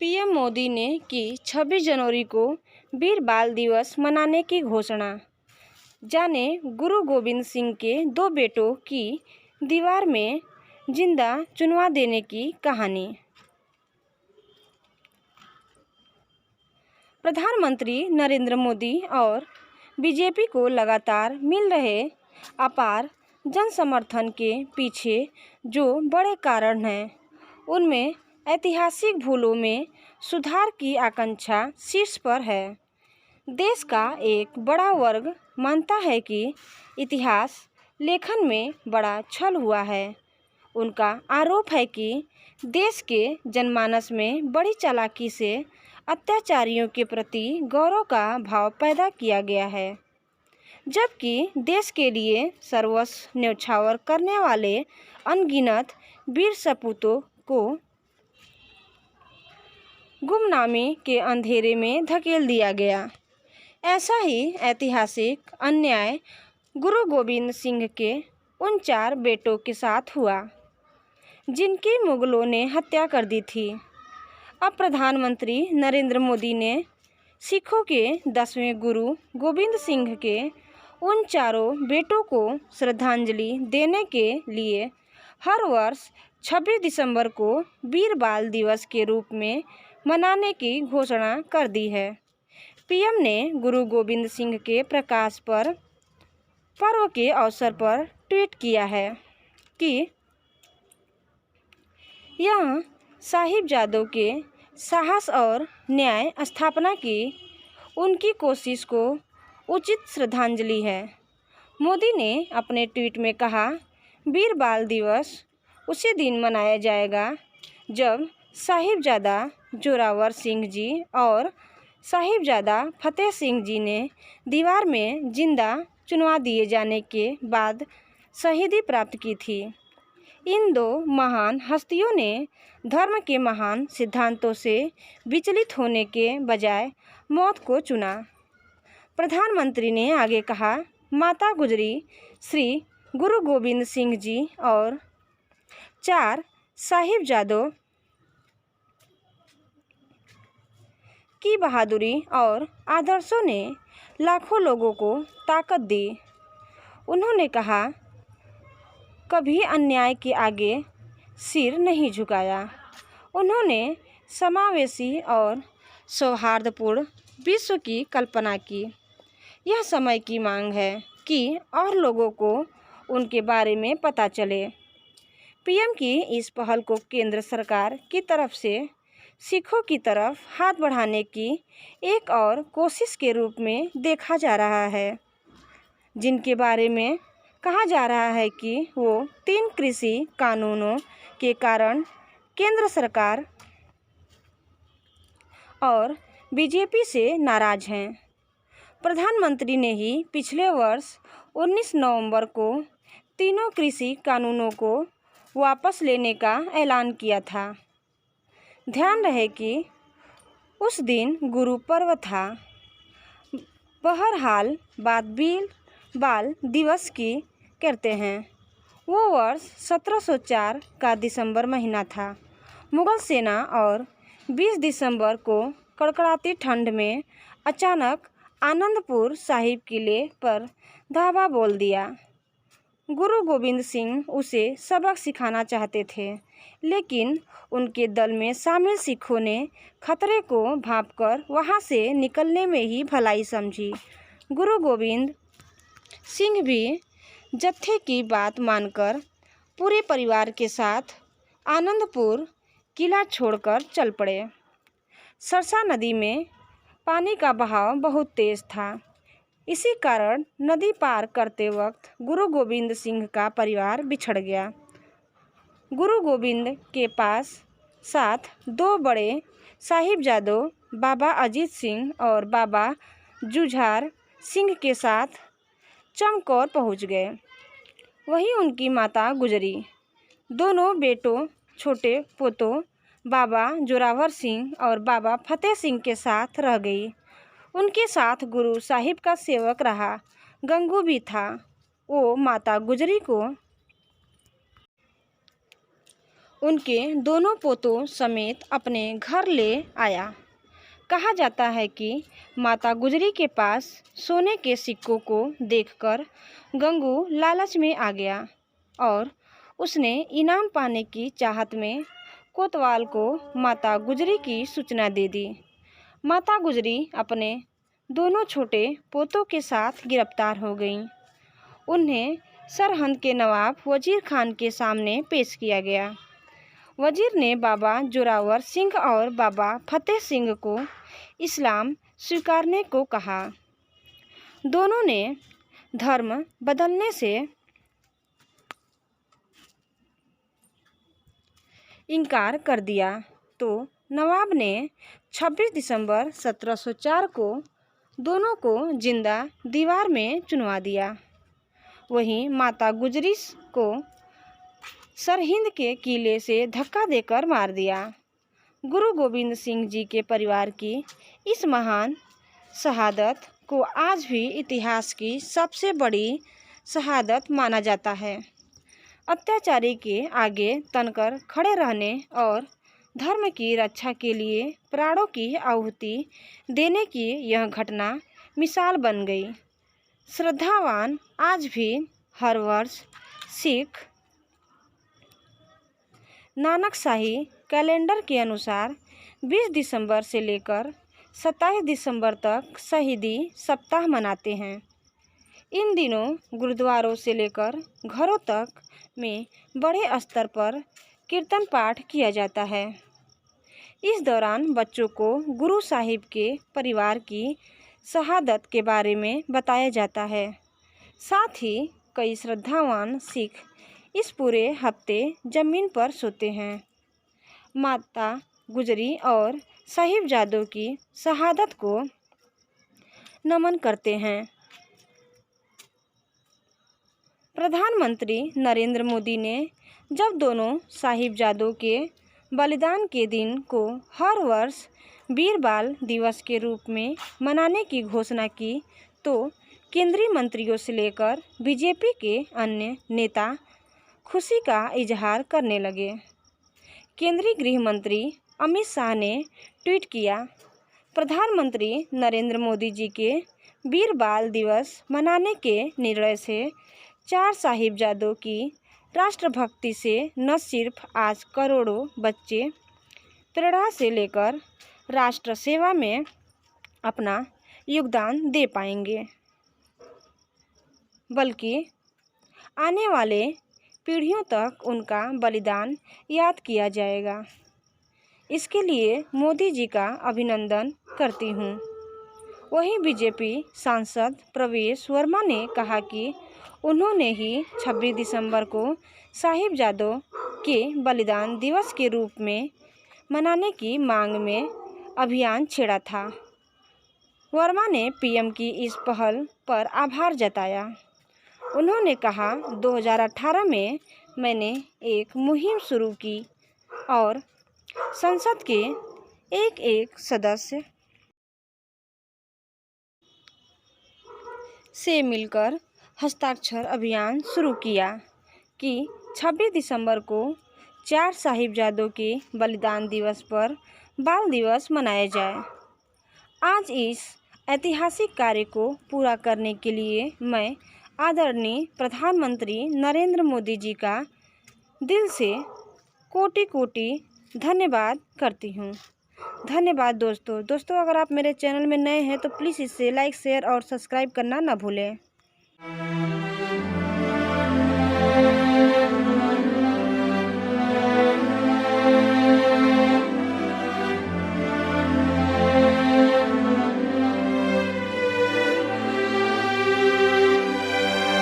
PM Modi ने की 26 जनवरी को वीर बाल दिवस मनाने की घोषणा। जाने गुरु गोविंद सिंह के 2 बेटों की दीवार में जिंदा चुनवा देने की कहानी। प्रधानमंत्री नरेंद्र मोदी और बीजेपी को लगातार मिल रहे अपार जन समर्थन के पीछे जो बड़े कारण हैं, उनमें ऐतिहासिक भूलों में सुधार की आकांक्षा शीर्ष पर है। देश का एक बड़ा वर्ग मानता है कि इतिहास लेखन में बड़ा छल हुआ है। उनका आरोप है कि देश के जनमानस में बड़ी चालाकी से अत्याचारियों के प्रति गौरव का भाव पैदा किया गया है, जबकि देश के लिए सर्वस्व न्यौछावर करने वाले अनगिनत वीर सपूतों को गुमनामी के अंधेरे में धकेल दिया गया। ऐसा ही ऐतिहासिक अन्याय गुरु गोविंद सिंह के उन 4 बेटों के साथ हुआ जिनकी मुगलों ने हत्या कर दी थी। अब प्रधानमंत्री नरेंद्र मोदी ने सिखों के 10वें गुरु गोविंद सिंह के उन 4 बेटों को श्रद्धांजलि देने के लिए हर वर्ष 26 दिसंबर को वीर बाल दिवस के रूप में मनाने की घोषणा कर दी है। पीएम ने गुरु गोविंद सिंह के प्रकाश पर्व के अवसर पर ट्वीट किया है कि यह साहिबजादों के साहस और न्याय स्थापना की उनकी कोशिश को उचित श्रद्धांजलि है। मोदी ने अपने ट्वीट में कहा, वीर बाल दिवस उसी दिन मनाया जाएगा जब साहिबजादा जोरावर सिंह जी और साहिबजादा फतेह सिंह जी ने दीवार में जिंदा चुनवा दिए जाने के बाद शहीदी प्राप्त की थी। इन 2 महान हस्तियों ने धर्म के महान सिद्धांतों से विचलित होने के बजाय मौत को चुना। प्रधानमंत्री ने आगे कहा, माता गुजरी श्री गुरु गोविंद सिंह जी और 4 साहिबजादों की बहादुरी और आदर्शों ने लाखों लोगों को ताकत दी। उन्होंने कहा, कभी अन्याय के आगे सिर नहीं झुकाया। उन्होंने समावेशी और सौहार्दपूर्ण विश्व की कल्पना की। यह समय की मांग है कि और लोगों को उनके बारे में पता चले। पीएम की इस पहल को केंद्र सरकार की तरफ से सिखों की तरफ हाथ बढ़ाने की एक और कोशिश के रूप में देखा जा रहा है, जिनके बारे में कहा जा रहा है कि वो 3 कृषि कानूनों के कारण केंद्र सरकार और बीजेपी से नाराज हैं। प्रधानमंत्री ने ही पिछले वर्ष 19 नवंबर को तीनों कृषि कानूनों को वापस लेने का ऐलान किया था। ध्यान रहे कि उस दिन गुरु पर्व था। बहरहाल बात वीर बाल दिवस की करते हैं। वो वर्ष 1704 का दिसंबर महीना था। मुगल सेना और 20 दिसंबर को कड़कड़ाती ठंड में अचानक आनंदपुर साहिब किले पर धावा बोल दिया। गुरु गोविंद सिंह उसे सबक सिखाना चाहते थे, लेकिन उनके दल में शामिल सिखों ने खतरे को भांपकर वहां से निकलने में ही भलाई समझी। गुरु गोविंद सिंह भी जत्थे की बात मानकर पूरे परिवार के साथ आनंदपुर किला छोड़कर चल पड़े। सरसा नदी में पानी का बहाव बहुत तेज था। इसी कारण नदी पार करते वक्त गुरु गोविंद सिंह का परिवार बिछड़ गया। गुरु गोविंद के साथ 2 बड़े साहिबजादों बाबा अजीत सिंह और बाबा जुझार सिंह के साथ चमकौर पहुंच गए। वहीं उनकी माता गुजरी, दोनों बेटों छोटे पोतों बाबा जोरावर सिंह और बाबा फतेह सिंह के साथ रह गई। उनके साथ गुरु साहिब का सेवक रहा गंगू भी था। वो माता गुजरी को उनके दोनों पोतों समेत अपने घर ले आया। कहा जाता है कि माता गुजरी के पास सोने के सिक्कों को देखकर गंगू लालच में आ गया और उसने इनाम पाने की चाहत में कोतवाल को माता गुजरी की सूचना दे दी। माता गुजरी अपने दोनों छोटे पोतों के साथ गिरफ्तार हो गईं। उन्हें सरहंद के नवाब वजीर खान के सामने पेश किया गया। वजीर ने बाबा जोरावर सिंह और बाबा फतेह सिंह को इस्लाम स्वीकारने को कहा। दोनों ने धर्म बदलने से इनकार कर दिया तो नवाब ने 26 दिसंबर 1704 को दोनों को जिंदा दीवार में चुनवा दिया। वहीं माता गुजरी को सरहिंद के किले से धक्का देकर मार दिया। गुरु गोविंद सिंह जी के परिवार की इस महान शहादत को आज भी इतिहास की सबसे बड़ी शहादत माना जाता है। अत्याचारी के आगे तनकर खड़े रहने और धर्म की रक्षा के लिए प्राणों की आहुति देने की यह घटना मिसाल बन गई। श्रद्धावान आज भी हर वर्ष सिख नानकशाही कैलेंडर के अनुसार 20 दिसंबर से लेकर 27 दिसंबर तक शहीदी सप्ताह मनाते हैं। इन दिनों गुरुद्वारों से लेकर घरों तक में बड़े स्तर पर कीर्तन पाठ किया जाता है। इस दौरान बच्चों को गुरु साहिब के परिवार की शहादत के बारे में बताया जाता है। साथ ही कई श्रद्धावान सिख इस पूरे हफ्ते जमीन पर सोते हैं, माता गुजरी और साहिबजादों की शहादत को नमन करते हैं। प्रधानमंत्री नरेंद्र मोदी ने जब दोनों साहिबजादों के बलिदान के दिन को हर वर्ष वीर बाल दिवस के रूप में मनाने की घोषणा की तो केंद्रीय मंत्रियों से लेकर बीजेपी के अन्य नेता खुशी का इजहार करने लगे। केंद्रीय गृह मंत्री अमित शाह ने ट्वीट किया, प्रधानमंत्री नरेंद्र मोदी जी के वीर बाल दिवस मनाने के निर्णय से 4 साहिबजादों की राष्ट्रभक्ति से न सिर्फ आज करोड़ों बच्चे प्रेरणा से लेकर राष्ट्र सेवा में अपना योगदान दे पाएंगे, बल्कि आने वाले पीढ़ियों तक उनका बलिदान याद किया जाएगा। इसके लिए मोदी जी का अभिनंदन करती हूँ। वहीं बीजेपी सांसद प्रवेश वर्मा ने कहा कि उन्होंने ही 26 दिसंबर को साहिबजादों के बलिदान दिवस के रूप में मनाने की मांग में अभियान छेड़ा था। वर्मा ने पीएम की इस पहल पर आभार जताया। उन्होंने कहा, 2018 में मैंने एक मुहिम शुरू की और संसद के एक सदस्य से मिलकर हस्ताक्षर अभियान शुरू किया कि 26 दिसंबर को 4 साहिबजादों के बलिदान दिवस पर बाल दिवस मनाया जाए। आज इस ऐतिहासिक कार्य को पूरा करने के लिए मैं आदरणीय प्रधानमंत्री नरेंद्र मोदी जी का दिल से कोटि धन्यवाद करती हूँ। धन्यवाद दोस्तों अगर आप मेरे चैनल में नए हैं तो प्लीज़ इसे लाइक शेयर और सब्सक्राइब करना ना भूलें।